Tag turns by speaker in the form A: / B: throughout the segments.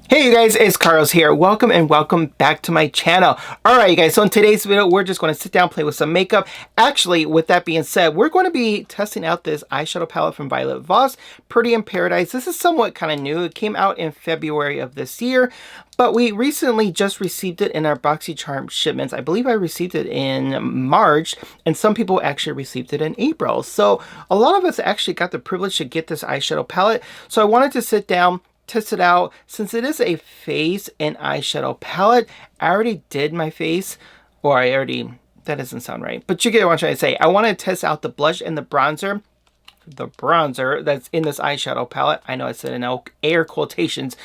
A: Hey you guys, it's Carlos here. Welcome and welcome back to my channel. Alright you guys, so in today's video, we're just going to sit down, play with some makeup. Actually, with that being said, we're going to be testing out this eyeshadow palette from Voss, Pretty in Paradise. This is somewhat kind of new. It came out in February of this year, but we recently just received it in our Boxycharm shipments. I believe I received it in March, and some people actually received it in April. So a lot of us actually got the privilege to get this eyeshadow palette. So I wanted to sit down, test it out. Since it is a face and eyeshadow palette, I already did my face, or that doesn't sound right, but you get what I'm trying to say. I want to test out the blush and the bronzer that's in this eyeshadow palette. I know I said in air quotations.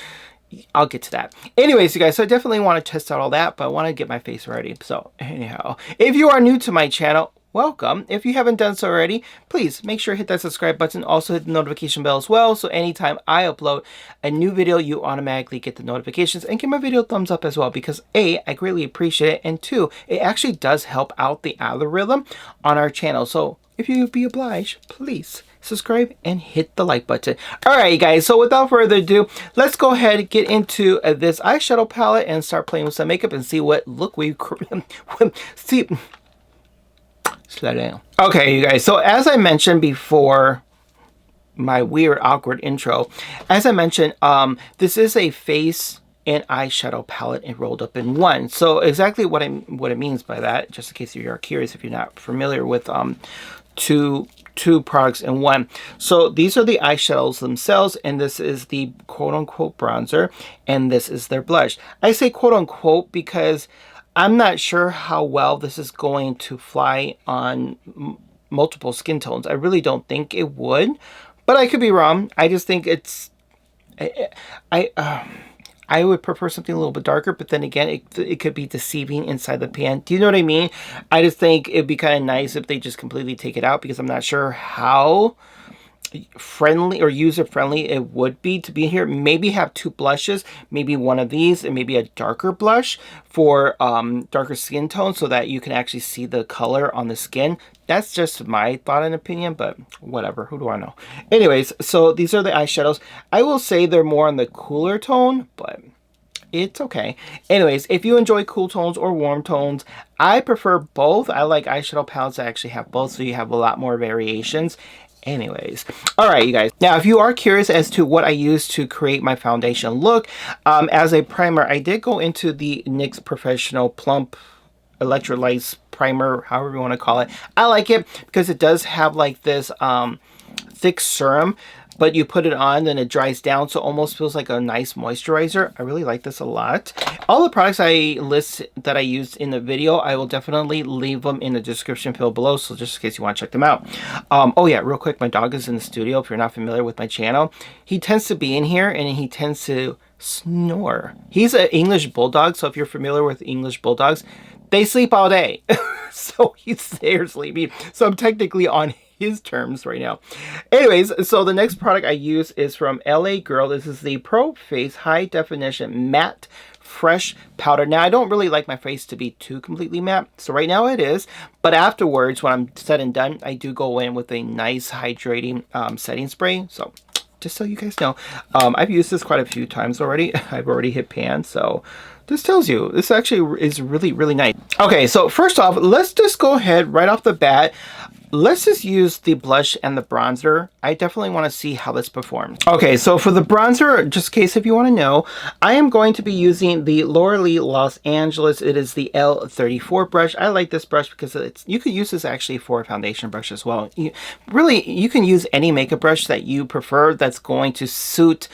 A: I'll get to that. Anyways, you guys, so I definitely want to test out all that, but I want to get my face ready. So anyhow, if you are new to my channel, welcome. If you haven't done so already, please make sure to hit that subscribe button. Also hit the notification bell as well, so anytime I upload a new video, you automatically get the notifications, and give my video a thumbs up as well, because A, I greatly appreciate it, and 2, it actually does help out the algorithm on our channel. So if you would be obliged, please subscribe and hit the like button. Alright guys, so without further ado, let's go ahead and get into this eyeshadow palette and start playing with some makeup and see what look we see. Slow down. Okay, you guys, so as I mentioned before my weird awkward intro, as I mentioned, this is a face and eyeshadow palette and rolled up in one. So exactly what it means by that, just in case you're curious if you're not familiar with two products in one. So these are the eyeshadows themselves, and this is the quote-unquote bronzer, and this is their blush. I say quote-unquote because I'm not sure how well this is going to fly on multiple skin tones. I really don't think it would, but I could be wrong. I just think it's I would prefer something a little bit darker, but then again, it could be deceiving inside the pan. Do you know what I mean? I just think it'd be kind of nice if they just completely take it out, because I'm not sure how friendly or user friendly it would be to be here. Maybe have two blushes, maybe one of these and maybe a darker blush for darker skin tone, so that you can actually see the color on the skin. That's just my thought and opinion, but whatever, who do I know? Anyways, so these are the eyeshadows. I will say they're more on the cooler tone, but it's okay. Anyways, if you enjoy cool tones or warm tones, I prefer both. I like eyeshadow palettes that actually have both, so you have a lot more variations. Anyways, all right you guys, now if you are curious as to what I use to create my foundation look, as a primer, I did go into the NYX Professional Plump Electrolytes Primer, however you want to call it. I like it because it does have like this thick serum, but you put it on, then it dries down, so it almost feels like a nice moisturizer. I really like this a lot. All the products I list that I used in the video, I will definitely leave them in the description field below, so just in case you want to check them out. Oh yeah, real quick, my dog is in the studio. If you're not familiar with my channel, he tends to be in here and he tends to snore. He's an English bulldog, so if you're familiar with English bulldogs, they sleep all day. So he's there sleeping. So I'm technically on his terms right now. Anyways, so the next product I use is from LA Girl. This is the Pro Face High Definition Matte Fresh Powder. Now, I don't really like my face to be too completely matte, so right now it is. But afterwards, when I'm said and done, I do go in with a nice hydrating setting spray. So just so you guys know, I've used this quite a few times already. I've already hit pan, so this tells you this actually is really, really nice. Okay, so first off, let's just go ahead right off the bat. Let's just use the blush and the bronzer. I definitely want to see how this performs. Okay, so for the bronzer, just in case if you want to know, I am going to be using the Lee Los Angeles. It is the L34 brush. I like this brush because you could use this actually for a foundation brush as well. You can use any makeup brush that you prefer that's going to suit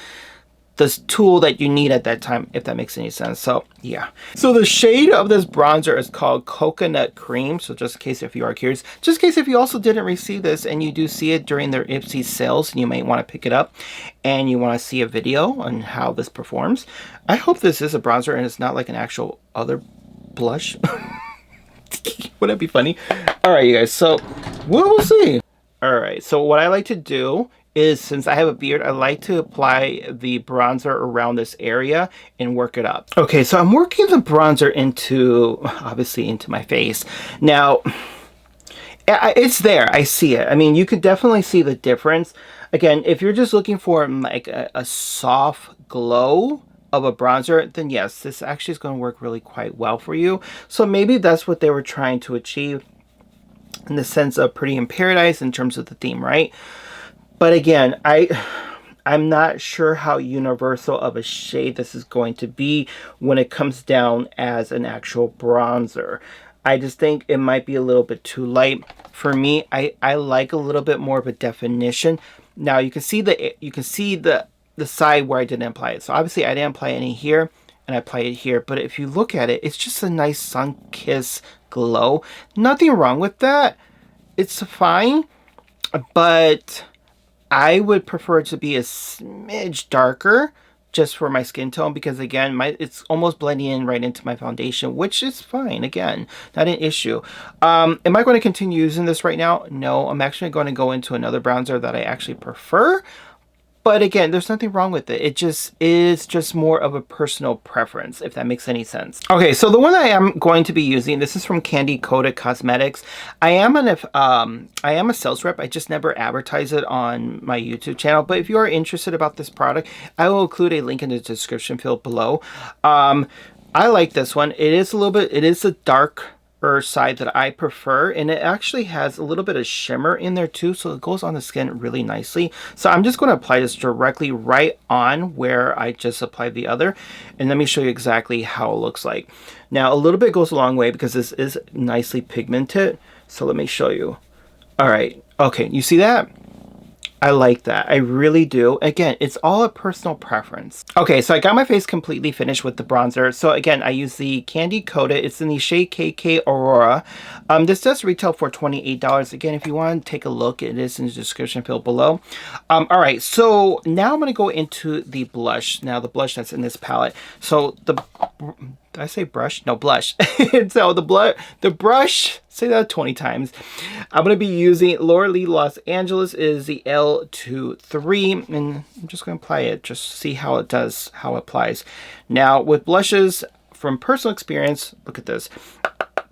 A: this tool that you need at that time, if that makes any sense. So yeah, so the shade of this bronzer is called Coconut Cream. So just in case if you are curious, just in case if you also didn't receive this and you do see it during their Ipsy sales, and you might want to pick it up and you want to see a video on how this performs. I hope this is a bronzer and it's not like an actual other blush. Would that be funny? All right, you guys, so we'll see. All right, so what I like to do is, since I have a beard, I like to apply the bronzer around this area and work it up. Okay, so I'm working the bronzer obviously into my face. Now, it's there, I see it. I mean, you could definitely see the difference. Again, if you're just looking for like a soft glow, of a bronzer, then yes, this actually is going to work really quite well for you. So maybe that's what they were trying to achieve in the sense of Pretty in Paradise in terms of the theme, right? But again, I'm not sure how universal of a shade this is going to be when it comes down as an actual bronzer. I just think it might be a little bit too light. For me, I like a little bit more of a definition. Now you can see the side where I didn't apply it. So obviously I didn't apply any here and I applied it here. But if you look at it, it's just a nice sun-kissed glow. Nothing wrong with that. It's fine, but I would prefer it to be a smidge darker just for my skin tone, because again, it's almost blending in right into my foundation, which is fine. Again, not an issue. Am I going to continue using this right now? No, I'm actually going to go into another bronzer that I actually prefer. But again, there's nothing wrong with it. It just is just more of a personal preference, if that makes any sense. Okay, so the one I am going to be using, this is from Kandi Koated Cosmetics. I am a sales rep. I just never advertise it on my YouTube channel. But if you are interested about this product, I will include a link in the description field below. I like this one. It is a dark side that I prefer, and it actually has a little bit of shimmer in there too, so it goes on the skin really nicely. So I'm just going to apply this directly right on where I just applied the other, and let me show you exactly how it looks like. Now a little bit goes a long way because this is nicely pigmented, so let me show you. All right, okay, you see that? I like that. I really do. Again, it's all a personal preference. Okay, so I got my face completely finished with the bronzer. So again, I use the Kandi Koated. It's in the shade KK Aurora. This does retail for $28. Again, if you want to take a look, it is in the description field below. All right, so now I'm going to go into the blush. Now the blush that's in this palette. So did I say brush? No, blush. So the brush, say that 20 times. I'm going to be using Lee Los Angeles is the L23, and I'm just going to apply it, just see how it does, how it applies. Now with blushes, from personal experience, look at this.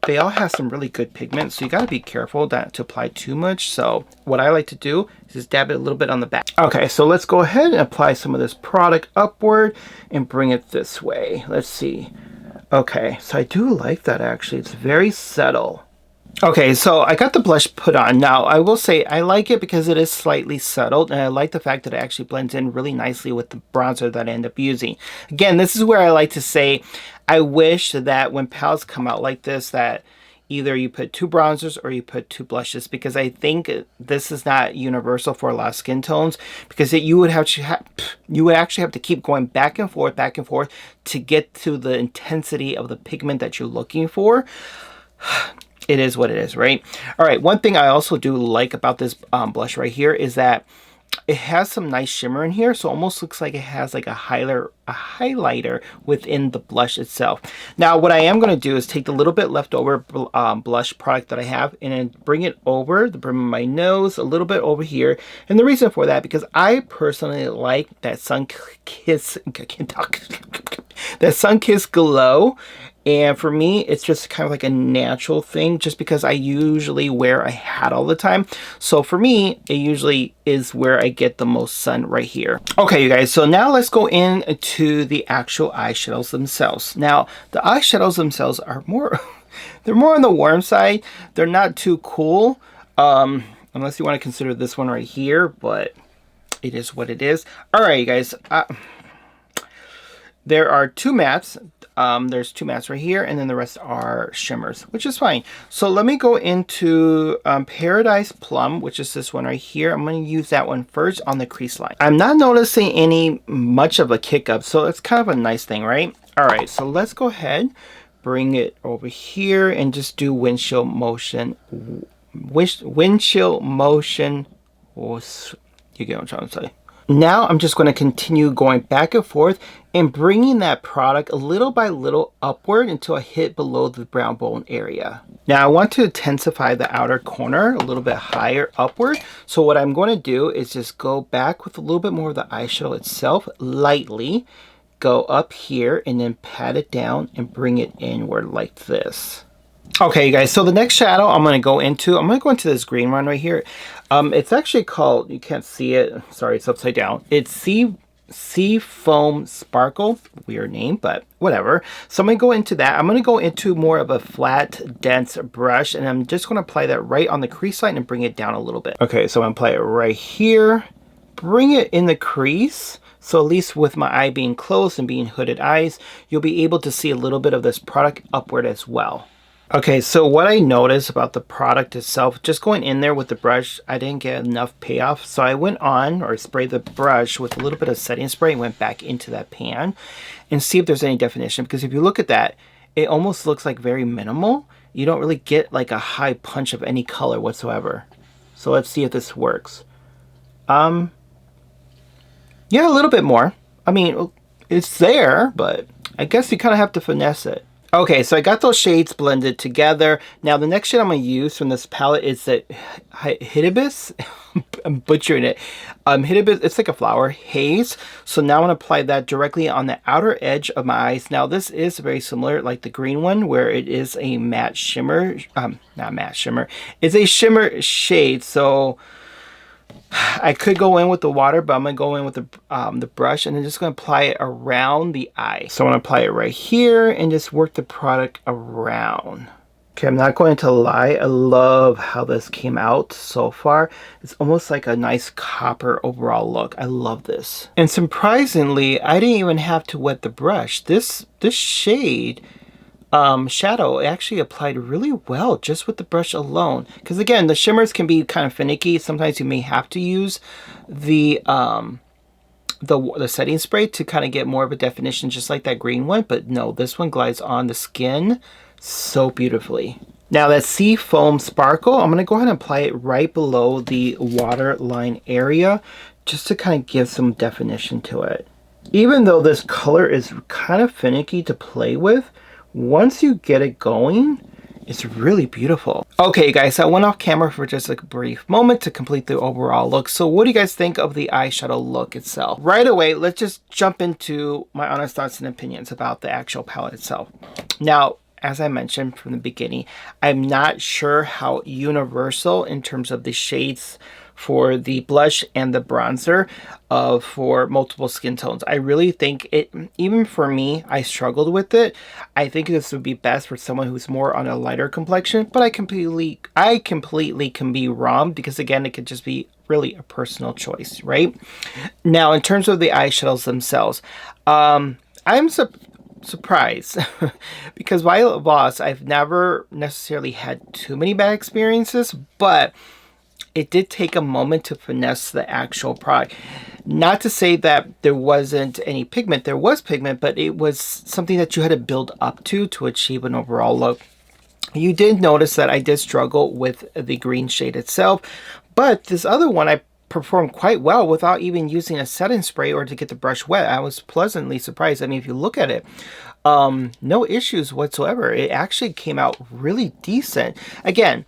A: They all have some really good pigment, so you got to be careful not to apply too much. So what I like to do is just dab it a little bit on the back. Okay, so let's go ahead and apply some of this product upward and bring it this way. Let's see. Okay, so I do like that actually. It's very subtle. Okay, so I got the blush put on. Now, I will say I like it because it is slightly settled, and I like the fact that it actually blends in really nicely with the bronzer that I end up using. Again, this is where I like to say, I wish that when palettes come out like this, that either you put 2 bronzers or you put 2 blushes, because I think this is not universal for a lot of skin tones, because you would actually have to keep going back and forth to get to the intensity of the pigment that you're looking for. It is what it is, right? All right, one thing I also do like about this blush right here is that it has some nice shimmer in here, so it almost looks like it has like a highlighter within the blush itself. Now, what I am going to do is take the little bit leftover blush product that I have and then bring it over the brim of my nose, a little bit over here. And the reason for that, because I personally like that sun-kissed, I can't talk, that sun-kissed glow. And for me, it's just kind of like a natural thing, just because I usually wear a hat all the time. So for me, it usually is where I get the most sun right here. Okay, you guys, so now let's go into the actual eyeshadows themselves. Now, the eyeshadows themselves are they're more on the warm side. They're not too cool, unless you want to consider this one right here, but it is what it is. All right, you guys, there are 2 mattes. There's 2 mattes right here, and then the rest are shimmers, which is fine. So let me go into Paradise Plum, which is this one right here. I'm going to use that one first on the crease line. I'm not noticing much of a kick up, so it's kind of a nice thing, right? All right, so let's go ahead, bring it over here, and just do windshield motion. Windshield motion. You get what I'm trying to say. Now I'm just going to continue going back and forth and bringing that product a little by little upward until I hit below the brow bone area. Now I want to intensify the outer corner a little bit higher upward. So what I'm going to do is just go back with a little bit more of the eyeshadow itself, lightly go up here and then pat it down and bring it inward like this. Okay, you guys, so the next shadow I'm going to go into this green one right here. It's actually called, you can't see it, sorry, it's upside down. It's Sea Foam Sparkle. Weird name, but whatever. So I'm going to go into that. I'm going to go into more of a flat, dense brush, and I'm just going to apply that right on the crease line and bring it down a little bit. Okay, so I'm going to apply it right here. Bring it in the crease. So at least with my eye being closed and being hooded eyes, you'll be able to see a little bit of this product upward as well. Okay, so what I noticed about the product itself, just going in there with the brush, I didn't get enough payoff. So I went on, or sprayed the brush with a little bit of setting spray and went back into that pan and see if there's any definition. Because if you look at that, it almost looks like very minimal. You don't really get like a high punch of any color whatsoever. So let's see if this works. Yeah, a little bit more. I mean, it's there, but I guess you kind of have to finesse it. Okay, so I got those shades blended together. Now the next shade I'm going to use from this palette is the Hibiscus. I'm butchering it. Hibiscus, it's like a flower, haze. So now I'm going to apply that directly on the outer edge of my eyes. Now this is very similar, like the green one, where it is a matte shimmer. Not matte shimmer. It's a shimmer shade. So I could go in with the water, but I'm going to go in with the brush, and I'm just going to apply it around the eye. So I'm going to apply it right here and just work the product around. Okay, I'm not going to lie. I love how this came out so far. It's almost like a nice copper overall look. I love this. And surprisingly, I didn't even have to wet the brush. This shade shadow actually applied really well just with the brush alone, because again, the shimmers can be kind of finicky. Sometimes you may have to use the setting spray to kind of get more of a definition, just like that green one. But no, this one glides on the skin so beautifully. Now that Sea Foam Sparkle, I'm going to go ahead and apply it right below the waterline area just to kind of give some definition to it. Even though this color is kind of finicky to play with, once you get it going, it's really beautiful. Okay guys, I went off camera for just a brief moment to complete the overall look. So what do you guys think of the eyeshadow look itself? Right away, let's just jump into my honest thoughts and opinions about the actual palette itself. Now, as I mentioned from the beginning, I'm not sure how universal in terms of the shades for the blush and the bronzer for multiple skin tones. I really think it, even for me, I struggled with it. I think this would be best for someone who's more on a lighter complexion, but I completely can be wrong, because again, it could just be really a personal choice, right? Now, in terms of the eyeshadows themselves, I'm surprised because while Voss, I've never necessarily had too many bad experiences, but it did take a moment to finesse the actual product. Not to say that there wasn't any pigment. There was pigment, but it was something that you had to build up to achieve an overall look. You did notice that I did struggle with the green shade itself, but this other one I performed quite well without even using a setting spray or to get the brush wet. I was pleasantly surprised. I mean, if you look at it, no issues whatsoever. It actually came out really decent. Again,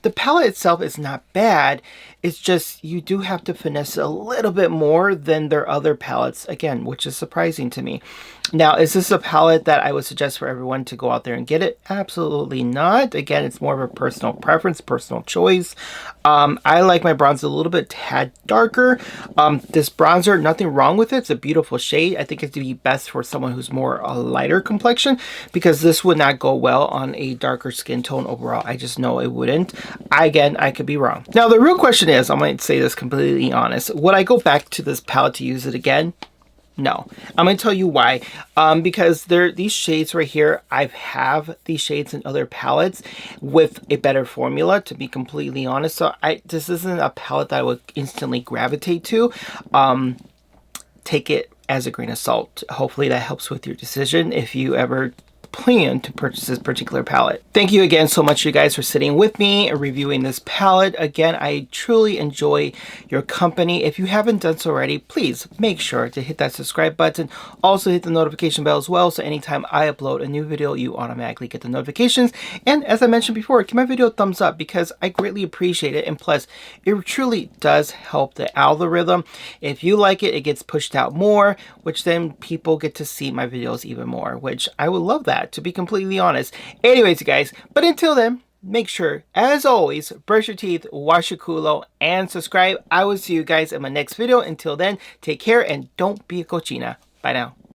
A: the palette itself is not bad. It's just you do have to finesse a little bit more than their other palettes, again, which is surprising to me. Now, is this a palette that I would suggest for everyone to go out there and get it? Absolutely not. Again, it's more of a personal preference, personal choice. I like my bronzer a little bit tad darker. This bronzer, nothing wrong with it. It's a beautiful shade. I think it'd be best for someone who's more a lighter complexion, because this would not go well on a darker skin tone overall. I just know it wouldn't. Again, I could be wrong. Now, the real question is, I'm going to say this completely honest, would I go back to this palette to use it again? No. I'm going to tell you why. Because these shades right here, I have these shades in other palettes with a better formula, to be completely honest. So this isn't a palette that I would instantly gravitate to. Take it as a grain of salt. Hopefully that helps with your decision if you ever plan to purchase this particular palette. Thank you again so much, you guys, for sitting with me and reviewing this palette. Again, I truly enjoy your company. If you haven't done so already, please make sure to hit that subscribe button. Also hit the notification bell as well, so anytime I upload a new video, you automatically get the notifications. And as I mentioned before, give my video a thumbs up, because I greatly appreciate it. And plus, it truly does help the algorithm. If you like it, it gets pushed out more, which then people get to see my videos even more, which I would love that, to be completely honest. Anyways, you guys, but until then, make sure, as always, brush your teeth, wash your culo, and subscribe. I will see you guys in my next video. Until then, take care and don't be a cochina. Bye now.